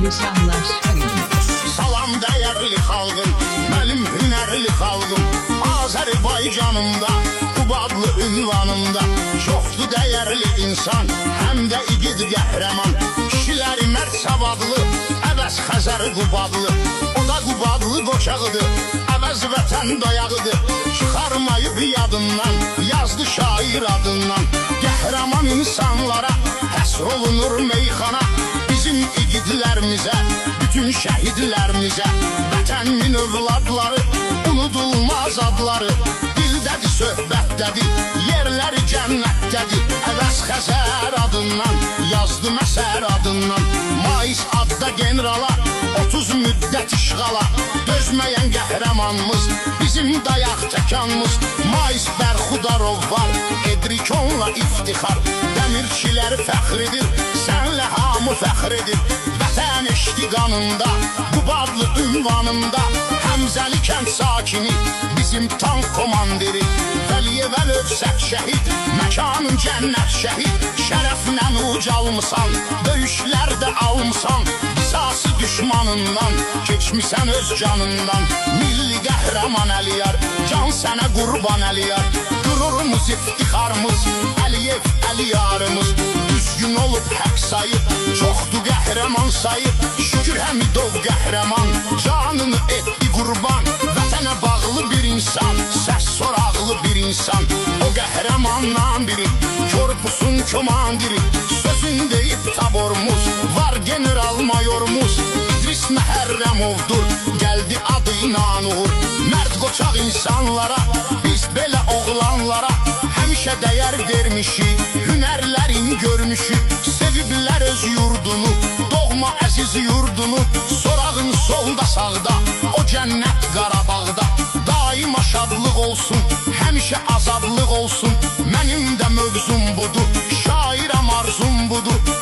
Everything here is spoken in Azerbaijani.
Padişahlar. Salam dəyərli xalqım, mənim hünərli xalqım, Azərbaycanımda, Qubadlı ünvanımda çoxdur dəyərli insan, həm də igid qəhrəman. Kişiləri mərd savadlı, əvəz Xəzər Qubadlı, o da Qubadlı qoçağıdır, əvəz vətən dayağıdır. Çıxarmayıb yadından, yazdı şair adından, qəhrəman insanlara həsr olunur meyxana. Bizim igidlərimizə, bütün şəhidlərimizə, vətənin övladları, unudulmaz adları, dildədir, söhbətdədir, yerləri cənnətdədir. Əvəz Xəzər adından, yazdım əsər adından, Mais adda generala, 30 müddət işğala, dözməyən qəhrəmanımız, bizim dayaq təkanımız. Mais Bərxudarov var, Edrikonla iftixar, dəmirçilər fəxridir, sənlə hamı fəxr edir. Vətən eşqi qanında, Qubadlı ünvanında, Həmzəli kənd sakini, bizim tank komandiri, Vəliyev Əlövsət şəhid, məkanın cənnət şəhid. Şərəflə ucalmısan, döyüşlərdə almısan, qisası düşmanından, keçmisən öz canından. Milli qəhrəman Əliyar, can sənə qurban Əliyar, qürurumuz, iftixarımız, Əliyev Əliyarımız. Düzgün olub həq sayıb, çoxdur qəhrəman sayıb, şükür Həmidov qəhrəman, canını etdi qurban. Vətənə bağlı bir insan, səs soraqlı bir insan, o qəhrəmandan biri, korpusun komandiri. Sözün deyib taborumuz, var general mayorumuz, İdris Məhərrəmovdur, gəldi adı inan uğur. Mərd qoçaq insanlara, biz belə oğlanlara həmişə dəyər vermişik, hünərlərin görmüşük. Seviblər öz yurdunu, doğma əziz yurdunu, sorağın solda sağda, o cənnət Qarabağda. Daima şadlıq olsun, həmişə azadlıq olsun, mənim də mövzum budur, şairam arzum budur.